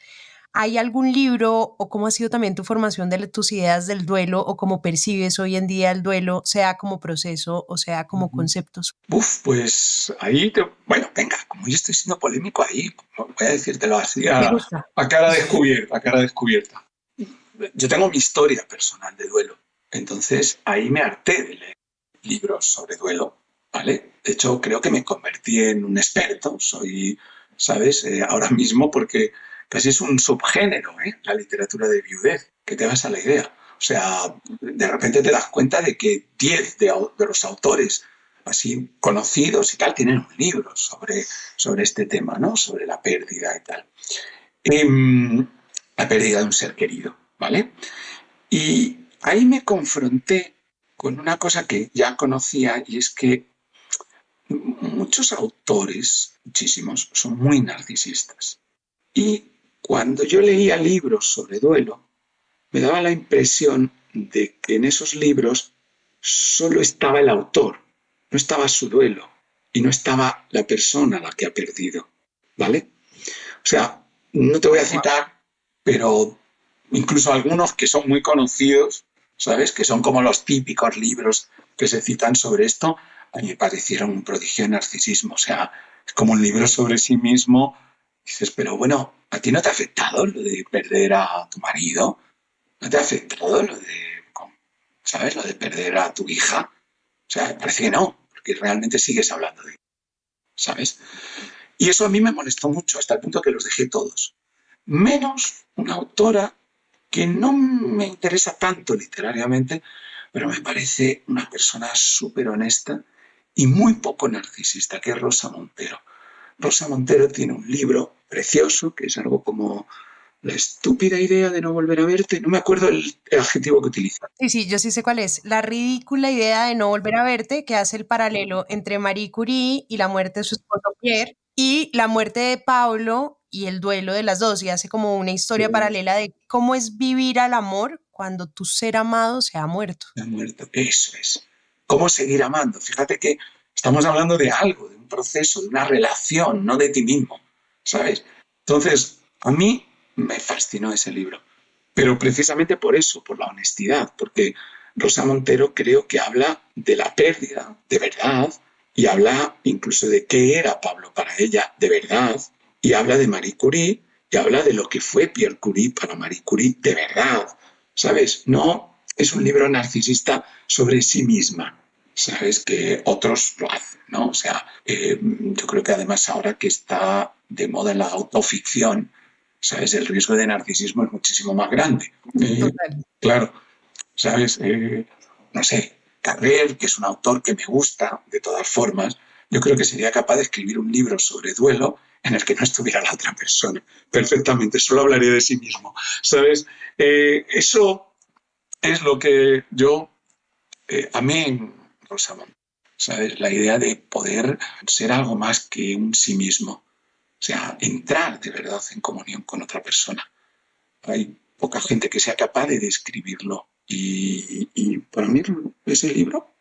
¿Hay algún libro o cómo ha sido también tu formación de tus ideas del duelo o cómo percibes hoy en día el duelo, sea como proceso o sea como conceptos? Pues ahí, bueno, venga, como yo estoy siendo polémico ahí, voy a decírtelo así a cara descubierta. Yo tengo mi historia personal de duelo, entonces ahí me harté de leer libros sobre duelo, ¿vale? De hecho, creo que me convertí en un experto, soy, ¿sabes? Ahora mismo porque casi es un subgénero, la literatura de viudez, que te hagas a la idea. O sea, de repente te das cuenta de que 10 de los autores así conocidos y tal tienen un libro sobre este tema, ¿no? Sobre la pérdida y tal. La pérdida de un ser querido, ¿vale? Y ahí me confronté con una cosa que ya conocía y es que muchos autores, muchísimos, son muy narcisistas. Y cuando yo leía libros sobre duelo, me daba la impresión de que en esos libros solo estaba el autor, no estaba su duelo y no estaba la persona a la que ha perdido, ¿vale? O sea, no te voy a citar, pero incluso algunos que son muy conocidos, ¿sabes? Que son como los típicos libros que se citan sobre esto, a mí me parecieron un prodigio de narcisismo. O sea, es como un libro sobre sí mismo. Dices, pero bueno, ¿a ti no te ha afectado lo de perder a tu marido? ¿No te ha afectado lo de, ¿sabes? Lo de perder a tu hija. O sea, parece que no, porque realmente sigues hablando de ello, ¿sabes? Y eso a mí me molestó mucho, hasta el punto que los dejé todos. Menos una autora que no me interesa tanto literariamente, pero me parece una persona súper honesta y muy poco narcisista, que es Rosa Montero. Rosa Montero tiene un libro precioso, que es algo como La estúpida idea de no volver a verte. No me acuerdo el adjetivo que utiliza. Sí, yo sí sé cuál es. La ridícula idea de no volver a verte, que hace el paralelo entre Marie Curie y la muerte de su esposo Pierre, y la muerte de Pablo y el duelo de las dos, y hace como una historia paralela de cómo es vivir al amor cuando tu ser amado se ha muerto. Se ha muerto, eso es. ¿Cómo seguir amando? Fíjate que estamos hablando de algo, de un proceso, de una relación, no de ti mismo, ¿sabes? Entonces, a mí me fascinó ese libro, pero precisamente por eso, por la honestidad, porque Rosa Montero creo que habla de la pérdida, de verdad, y habla incluso de qué era Pablo para ella, de verdad, y habla de Marie Curie, y habla de lo que fue Pierre Curie para Marie Curie, de verdad, ¿sabes? No es un libro narcisista sobre sí misma, ¿sabes? Que otros lo hacen, ¿no? O sea, yo creo que además ahora que está de moda la autoficción, ¿sabes? El riesgo de narcisismo es muchísimo más grande. Claro, ¿sabes? No sé, Carrère, que es un autor que me gusta, de todas formas, yo creo que sería capaz de escribir un libro sobre duelo en el que no estuviera la otra persona. Perfectamente, solo hablaría de sí mismo, ¿sabes? Eso es lo que yo amé, Rosa, ¿sabes? La idea de poder ser algo más que un sí mismo. O sea, entrar de verdad en comunión con otra persona. Hay poca gente que sea capaz de describirlo. Y para mí ese libro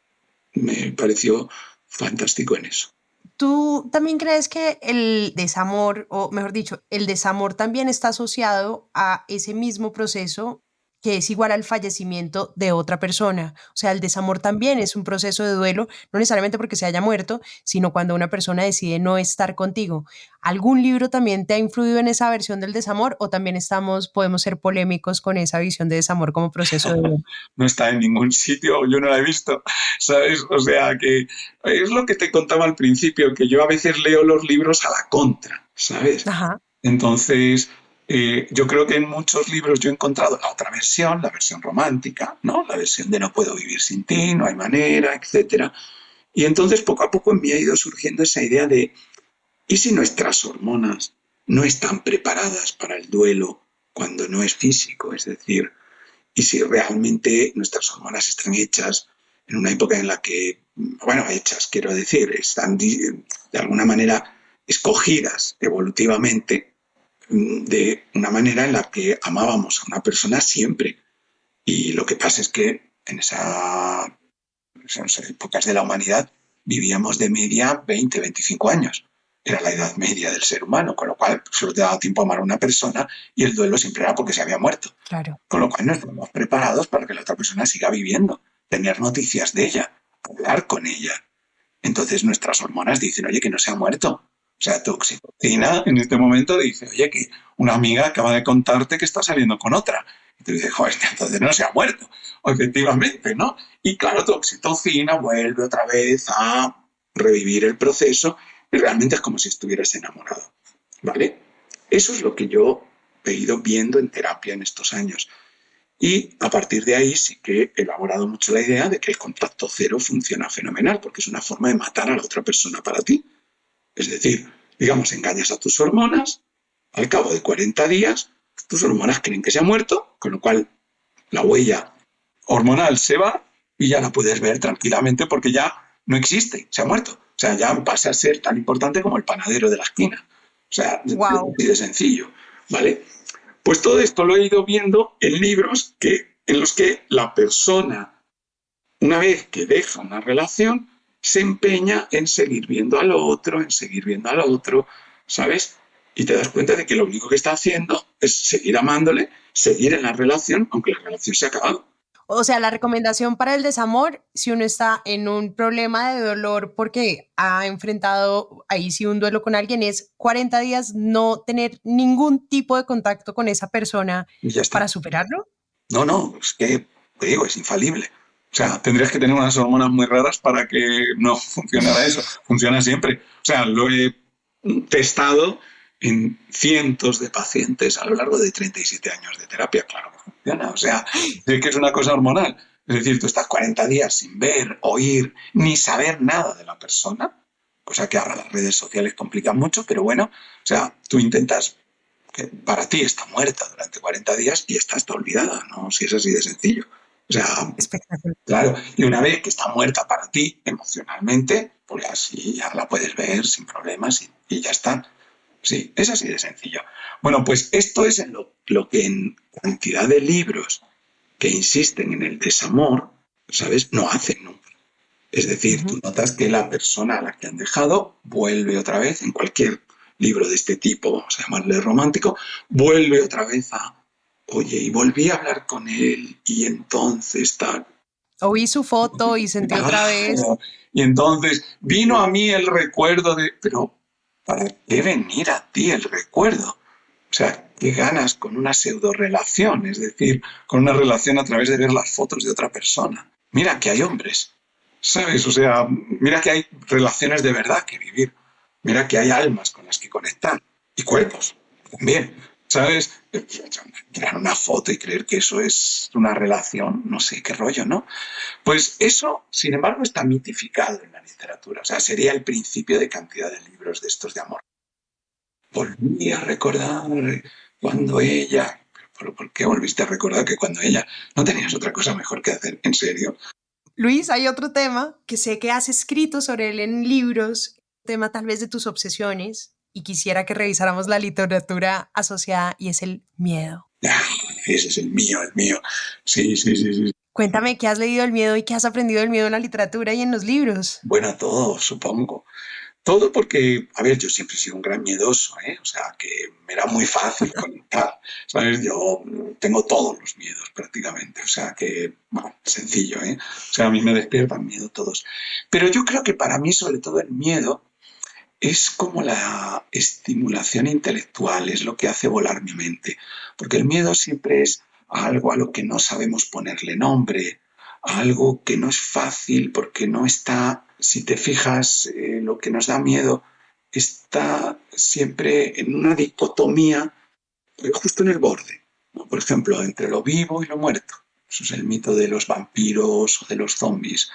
me pareció fantástico en eso. ¿Tú también crees que el desamor, o mejor dicho, el desamor también está asociado a ese mismo proceso que es igual al fallecimiento de otra persona? O sea, el desamor también es un proceso de duelo, no necesariamente porque se haya muerto, sino cuando una persona decide no estar contigo. ¿Algún libro también te ha influido en esa versión del desamor o también podemos ser polémicos con esa visión de desamor como proceso de duelo? No está en ningún sitio, yo no la he visto, ¿sabes? O sea, que es lo que te contaba al principio, que yo a veces leo los libros a la contra, ¿sabes? Ajá. Entonces, yo creo que en muchos libros yo he encontrado la otra versión, la versión romántica, ¿no? La versión de no puedo vivir sin ti, no hay manera, etc. Y entonces poco a poco me ha ido surgiendo esa idea de ¿y si nuestras hormonas no están preparadas para el duelo cuando no es físico? Es decir, ¿y si realmente nuestras hormonas están hechas en una época en la que, bueno, hechas, quiero decir, están de alguna manera escogidas evolutivamente de una manera en la que amábamos a una persona siempre? Y lo que pasa es que en esas épocas de la humanidad vivíamos de media 20, 25 años. Era la edad media del ser humano, con lo cual solo te daba tiempo a amar a una persona y el duelo siempre era porque se había muerto. Claro. Con lo cual no estamos preparados para que la otra persona siga viviendo, tener noticias de ella, hablar con ella. Entonces nuestras hormonas dicen, oye, que no se ha muerto. O sea, tu oxitocina en este momento dice, oye, que una amiga acaba de contarte que está saliendo con otra. Y tú dices, joder, entonces no se ha muerto. O efectivamente, ¿no? Y claro, tu oxitocina vuelve otra vez a revivir el proceso y realmente es como si estuvieras enamorado, ¿vale? Eso es lo que yo he ido viendo en terapia en estos años. Y a partir de ahí sí que he elaborado mucho la idea de que el contacto cero funciona fenomenal, porque es una forma de matar a la otra persona para ti. Es decir, digamos, engañas a tus hormonas, al cabo de 40 días, tus hormonas creen que se ha muerto, con lo cual la huella hormonal se va y ya la puedes ver tranquilamente porque ya no existe, se ha muerto. O sea, ya pasa a ser tan importante como el panadero de la esquina. O sea, Wow. así de sencillo. ¿vale? Pues todo esto lo he ido viendo en libros en los que la persona, una vez que deja una relación, se empeña en seguir viendo al otro, ¿sabes? Y te das cuenta de que lo único que está haciendo es seguir amándole, seguir en la relación, aunque la relación se ha acabado. O sea, la recomendación para el desamor, si uno está en un problema de dolor porque ha enfrentado ahí sí un duelo con alguien, es 40 días no tener ningún tipo de contacto con esa persona Y ya está. para superarlo. No, es que, te digo, es infalible. O sea, tendrías que tener unas hormonas muy raras para que no funcionara eso. Funciona siempre. O sea, lo he testado en cientos de pacientes a lo largo de 37 años de terapia. Claro que funciona. O sea, es que es una cosa hormonal. Es decir, tú estás 40 días sin ver, oír, ni saber nada de la persona, cosa que ahora las redes sociales complican mucho, pero bueno, o sea, tú intentas que para ti está muerta durante 40 días y está olvidada, ¿no? Si es así de sencillo. O sea, Espectacular. claro, y una vez que está muerta para ti emocionalmente, pues así ya la puedes ver sin problemas y ya está. Sí, es así de sencillo. Bueno, pues esto es en lo que en cantidad de libros que insisten en el desamor, ¿sabes? No hacen nunca. Es decir, tú notas que la persona a la que han dejado vuelve otra vez, en cualquier libro de este tipo, vamos a llamarle romántico, vuelve otra vez oye, y volví a hablar con él y entonces tal. O vi su foto y sentí otra vez. Y entonces vino a mí el recuerdo pero ¿para qué venir a ti el recuerdo? O sea, ¿qué ganas con una pseudo relación? Es decir, con una relación a través de ver las fotos de otra persona. Mira que hay hombres, ¿sabes? O sea, mira que hay relaciones de verdad que vivir. Mira que hay almas con las que conectar. Y cuerpos también, ¿sabes? Crear una foto y creer que eso es una relación, no sé qué rollo, ¿no? Pues eso, sin embargo, está mitificado en la literatura. O sea, sería el principio de cantidad de libros de estos de amor. Volví a recordar cuando ella... ¿Por qué volviste a recordar que cuando ella no tenías otra cosa mejor que hacer? ¿En serio? Luis, hay otro tema que sé que has escrito sobre él en libros, tema tal vez de tus obsesiones, y quisiera que revisáramos la literatura asociada, y es el miedo. Ese es el mío. Sí. Cuéntame qué has leído del miedo y qué has aprendido del miedo en la literatura y en los libros. Bueno, todo, supongo. Todo porque, a ver, yo siempre he sido un gran miedoso, ¿eh? O sea, que me era muy fácil conectar, ¿sabes? Yo tengo todos los miedos prácticamente, o sea que, bueno, sencillo, ¿eh? O sea, a mí me despiertan miedo todos. Pero yo creo que para mí, sobre todo el miedo, es como la estimulación intelectual, es lo que hace volar mi mente. Porque el miedo siempre es algo a lo que no sabemos ponerle nombre, algo que no es fácil porque no está, si te fijas, lo que nos da miedo está siempre en una dicotomía justo en el borde, ¿no? Por ejemplo, entre lo vivo y lo muerto. Eso es el mito de los vampiros o de los zombies.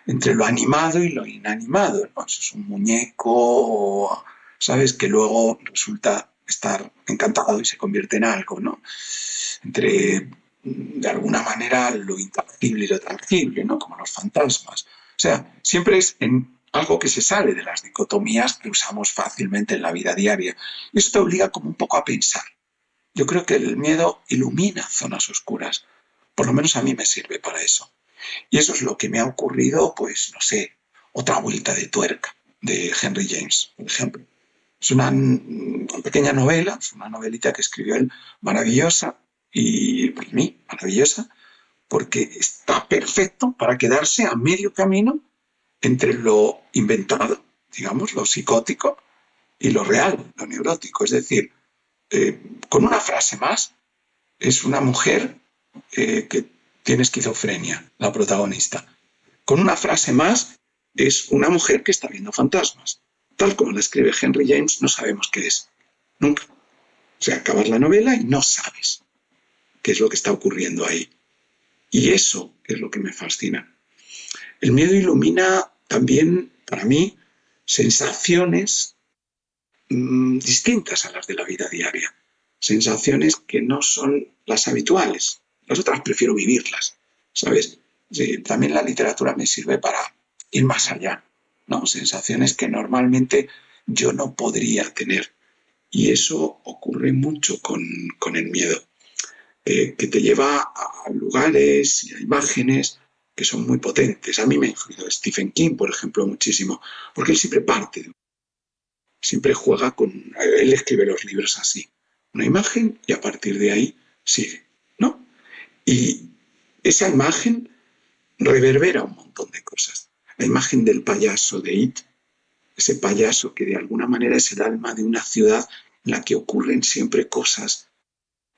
Entre lo animado y lo inanimado, ¿no? Eso es un muñeco, ¿sabes? Que luego resulta estar encantado y se convierte en algo, ¿no? Entre, de alguna manera, lo intangible y lo tangible, ¿no? Como los fantasmas. O sea, siempre es en algo que se sale de las dicotomías que usamos fácilmente en la vida diaria. Y eso te obliga como un poco a pensar. Yo creo que el miedo ilumina zonas oscuras. Por lo menos a mí me sirve para eso. Y eso es lo que me ha ocurrido, pues, no sé, otra vuelta de tuerca de Henry James, por ejemplo. Es una pequeña novela, es una novelita que escribió él, maravillosa, y para mí, maravillosa, porque está perfecto para quedarse a medio camino entre lo inventado, digamos, lo psicótico, y lo real, lo neurótico. Es decir, con una frase más, es una mujer que tiene esquizofrenia, la protagonista. Con una frase más, es una mujer que está viendo fantasmas. Tal como la escribe Henry James, no sabemos qué es. Nunca. O sea, acabas la novela y no sabes qué es lo que está ocurriendo ahí. Y eso es lo que me fascina. El miedo ilumina también, para mí, sensaciones distintas a las de la vida diaria. Sensaciones que no son las habituales. Las otras prefiero vivirlas, ¿sabes? Sí, también la literatura me sirve para ir más allá, ¿no? Sensaciones que normalmente yo no podría tener. Y eso ocurre mucho con el miedo, que te lleva a lugares y a imágenes que son muy potentes. A mí me ha influido Stephen King, por ejemplo, muchísimo, porque él siempre siempre juega él escribe los libros así, una imagen y a partir de ahí sigue, ¿no? Y esa imagen reverbera un montón de cosas. La imagen del payaso de It, ese payaso que de alguna manera es el alma de una ciudad en la que ocurren siempre cosas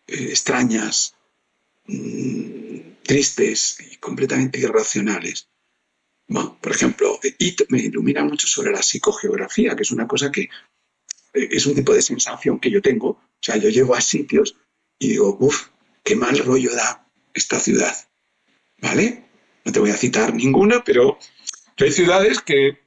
extrañas, tristes y completamente irracionales. Bueno, por ejemplo, It me ilumina mucho sobre la psicogeografía, que es una cosa que es un tipo de sensación que yo tengo. O sea, yo llego a sitios y digo, uff, qué mal rollo da esta ciudad, ¿vale? No te voy a citar ninguna, pero hay ciudades que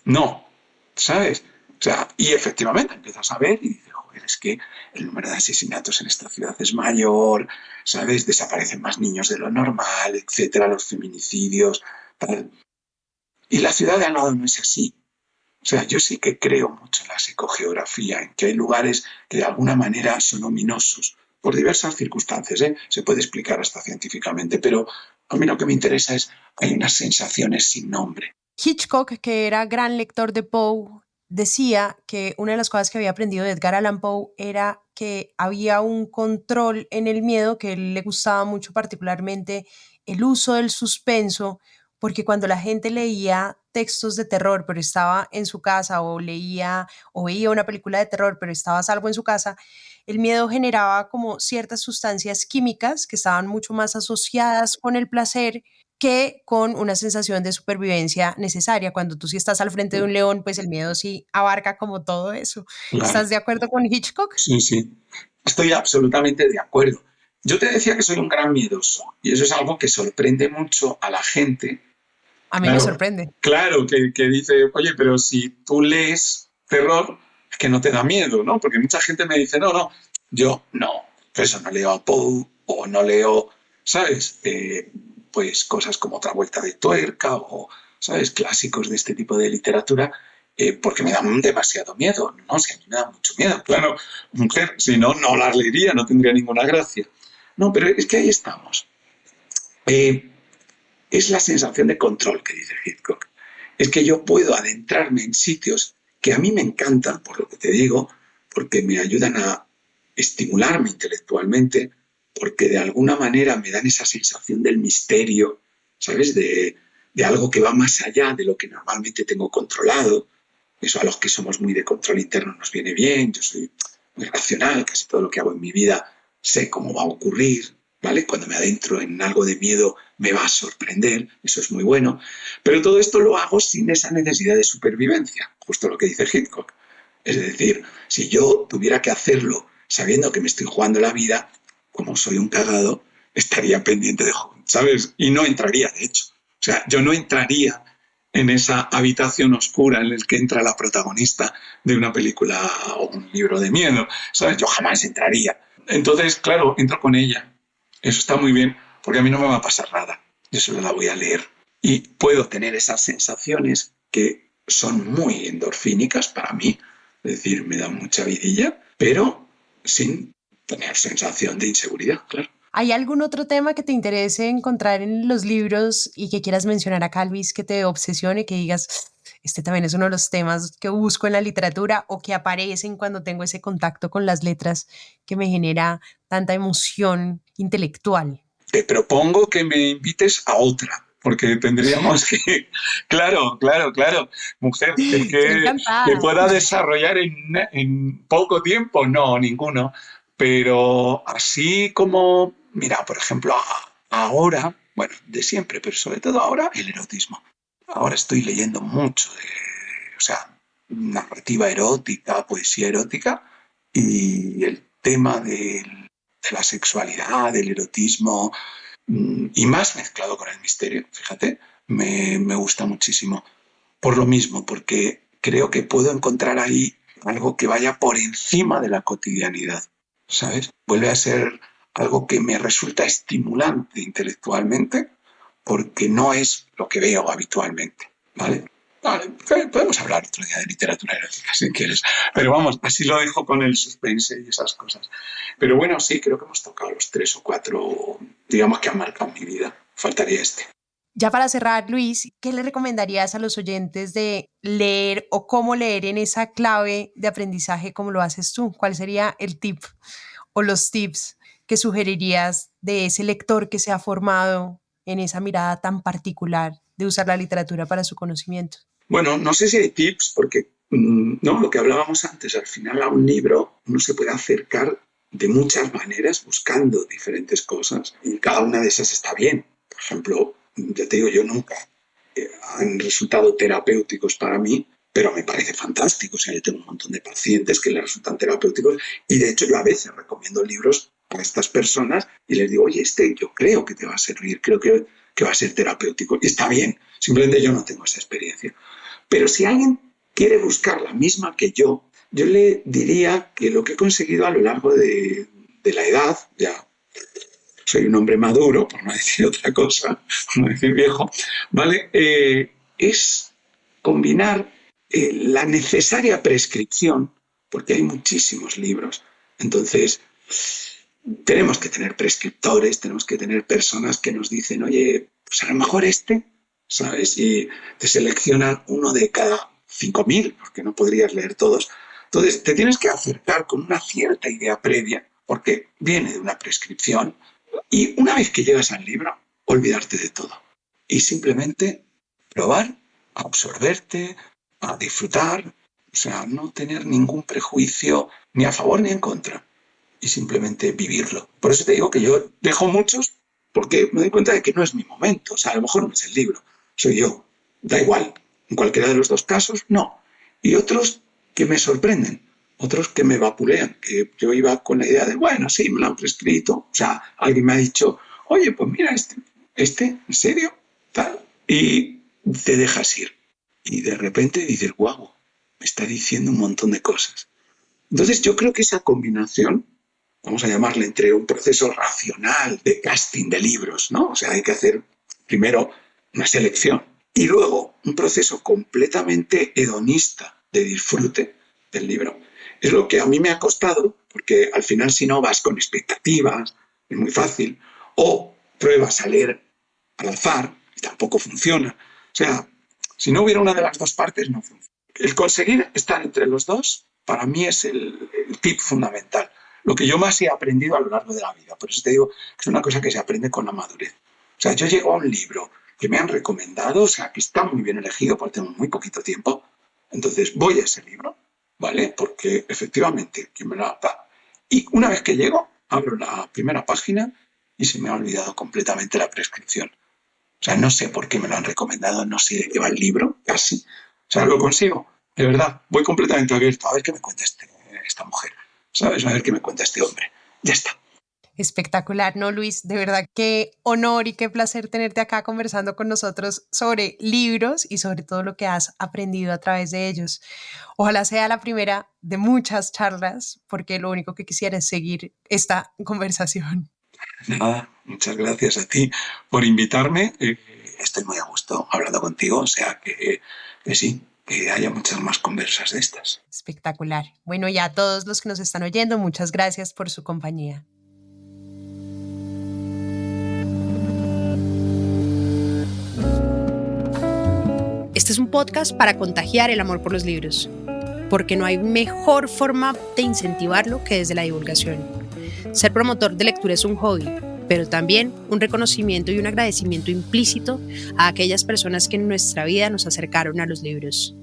no, ¿sabes? O sea, y efectivamente empiezas a ver y dices, joder, es que el número de asesinatos en esta ciudad es mayor, ¿sabes? Desaparecen más niños de lo normal, etcétera, los feminicidios, tal. Y la ciudad de al lado no es así. O sea, yo sí que creo mucho en la psicogeografía, en que hay lugares que de alguna manera son ominosos, por diversas circunstancias, ¿eh? Se puede explicar hasta científicamente, pero a mí lo que me interesa es, hay unas sensaciones sin nombre. Hitchcock, que era gran lector de Poe, decía que una de las cosas que había aprendido de Edgar Allan Poe era que había un control en el miedo que a él le gustaba mucho, particularmente el uso del suspenso, porque cuando la gente leía textos de terror, pero estaba en su casa, o leía o veía una película de terror, pero estaba a salvo en su casa, el miedo generaba como ciertas sustancias químicas que estaban mucho más asociadas con el placer que con una sensación de supervivencia necesaria. Cuando tú sí estás al frente de un león, pues el miedo sí abarca como todo eso. Claro. ¿Estás de acuerdo con Hitchcock? Sí, sí. Estoy absolutamente de acuerdo. Yo te decía que soy un gran miedoso y eso es algo que sorprende mucho a la gente. A mí me sorprende. Claro, que dice, oye, pero si tú lees terror, es que no te da miedo, ¿no? Porque mucha gente me dice, no, yo no, por eso no leo a Poe o no leo, ¿sabes? Pues cosas como Otra vuelta de tuerca o, ¿sabes? Clásicos de este tipo de literatura, porque me dan demasiado miedo. No, si a mí me da mucho miedo. Claro, mujer, si no, no las leería, no tendría ninguna gracia. No, pero es que ahí estamos. Es la sensación de control que dice Hitchcock. Es que yo puedo adentrarme en sitios que a mí me encantan, por lo que te digo, porque me ayudan a estimularme intelectualmente, porque de alguna manera me dan esa sensación del misterio, ¿sabes? De algo que va más allá de lo que normalmente tengo controlado. Eso a los que somos muy de control interno nos viene bien. Yo soy muy racional, casi todo lo que hago en mi vida sé cómo va a ocurrir, ¿vale? Cuando me adentro en algo de miedo me va a sorprender, eso es muy bueno. Pero todo esto lo hago sin esa necesidad de supervivencia, justo lo que dice Hitchcock. Es decir, si yo tuviera que hacerlo sabiendo que me estoy jugando la vida, como soy un cagado, estaría pendiente de, ¿sabes? Y no entraría, de hecho. O sea, yo no entraría en esa habitación oscura en la que entra la protagonista de una película o un libro de miedo, ¿sabes? Yo jamás entraría. Entonces, claro, entro con ella. Eso está muy bien, porque a mí no me va a pasar nada. Yo solo la voy a leer. Y puedo tener esas sensaciones que son muy endorfínicas para mí. Es decir, me dan mucha vidilla, pero sin tener sensación de inseguridad, claro. ¿Hay algún otro tema que te interese encontrar en los libros y que quieras mencionar acá, Luis, que te obsesione, que digas, este también es uno de los temas que busco en la literatura o que aparecen cuando tengo ese contacto con las letras que me genera tanta emoción intelectual? Te propongo que me invites a otra, porque tendríamos que... Claro. Mujer, es que pueda desarrollar en poco tiempo, no, ninguno. Pero así como, mira, por ejemplo, ahora, bueno, de siempre, pero sobre todo ahora, el erotismo. Ahora estoy leyendo mucho narrativa erótica, poesía erótica, y el tema de la sexualidad, del erotismo, y más mezclado con el misterio, fíjate, me gusta muchísimo. Por lo mismo, porque creo que puedo encontrar ahí algo que vaya por encima de la cotidianidad, ¿sabes? Vuelve a ser algo que me resulta estimulante intelectualmente porque no es lo que veo habitualmente, ¿vale? Vale, podemos hablar otro día de literatura erótica si quieres, pero vamos, así lo dejo con el suspense y esas cosas. Pero bueno, sí, creo que hemos tocado los 3 o 4, digamos, que han marcado mi vida. Faltaría este. Ya para cerrar, Luis, ¿qué le recomendarías a los oyentes de leer o cómo leer en esa clave de aprendizaje como lo haces tú? ¿Cuál sería el tip o los tips que sugerirías de ese lector que se ha formado en esa mirada tan particular de usar la literatura para su conocimiento? Bueno, no sé si hay tips, porque no, lo que hablábamos antes, al final a un libro uno se puede acercar de muchas maneras, buscando diferentes cosas, y cada una de esas está bien. Por ejemplo, ya te digo, yo nunca han resultado terapéuticos para mí, pero me parece fantástico. O sea, yo tengo un montón de pacientes que les resultan terapéuticos y de hecho yo a veces recomiendo libros a estas personas y les digo, oye, yo creo que te va a servir, creo que va a ser terapéutico. Y está bien, simplemente yo no tengo esa experiencia. Pero si alguien quiere buscar la misma que yo le diría que lo que he conseguido a lo largo de la edad, ya soy un hombre maduro, por no decir otra cosa, por no decir viejo, ¿vale? Es combinar la necesaria prescripción, porque hay muchísimos libros. Entonces, tenemos que tener prescriptores, tenemos que tener personas que nos dicen, oye, pues a lo mejor ¿sabes? Y te seleccionan uno de cada 5.000, porque no podrías leer todos. Entonces, te tienes que acercar con una cierta idea previa, porque viene de una prescripción, y una vez que llegas al libro, olvidarte de todo. Y simplemente probar, a absorberte, a disfrutar, o sea, no tener ningún prejuicio ni a favor ni en contra, y simplemente vivirlo. Por eso te digo que yo dejo muchos, porque me doy cuenta de que no es mi momento. O sea, a lo mejor no es el libro, soy yo. Da igual, en cualquiera de los dos casos, no. Y otros que me sorprenden, otros que me vapulean, que yo iba con la idea de, bueno, sí, me lo han prescrito. O sea, alguien me ha dicho, oye, pues mira, ¿en serio? Tal. Y te dejas ir. Y de repente dices, guau, me está diciendo un montón de cosas. Entonces yo creo que esa combinación, vamos a llamarle entre un proceso racional de casting de libros, ¿no? O sea, hay que hacer primero una selección y luego un proceso completamente hedonista de disfrute del libro. Es lo que a mí me ha costado, porque al final si no vas con expectativas, es muy fácil, o pruebas a leer al azar y tampoco funciona. O sea, si no hubiera una de las dos partes, no funciona. El conseguir estar entre los dos, para mí es el tip fundamental. Lo que yo más he aprendido a lo largo de la vida. Por eso te digo que es una cosa que se aprende con la madurez. O sea, yo llego a un libro que me han recomendado, o sea, que está muy bien elegido porque tengo muy poquito tiempo. Entonces voy a ese libro, ¿vale? Porque efectivamente, quien me lo da. Y una vez que llego, abro la primera página y se me ha olvidado completamente la prescripción. O sea, no sé por qué me lo han recomendado, no sé de qué va el libro, casi. O sea, lo consigo, de verdad. Voy completamente abierto a ver qué me cuenta esta mujer, ¿sabes? A ver qué me cuenta este hombre. Ya está. Espectacular, ¿no, Luis? De verdad, qué honor y qué placer tenerte acá conversando con nosotros sobre libros y sobre todo lo que has aprendido a través de ellos. Ojalá sea la primera de muchas charlas, porque lo único que quisiera es seguir esta conversación. Nada, muchas gracias a ti por invitarme. Estoy muy a gusto hablando contigo, o sea que sí, que haya muchas más conversas de estas. Espectacular. Bueno, y a todos los que nos están oyendo, muchas gracias por su compañía. Este es un podcast para contagiar el amor por los libros, porque no hay mejor forma de incentivarlo que desde la divulgación. Ser promotor de lectura es un hobby, pero también un reconocimiento y un agradecimiento implícito a aquellas personas que en nuestra vida nos acercaron a los libros.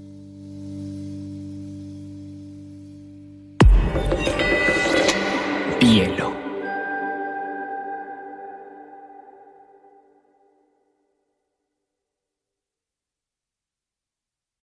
Hielo.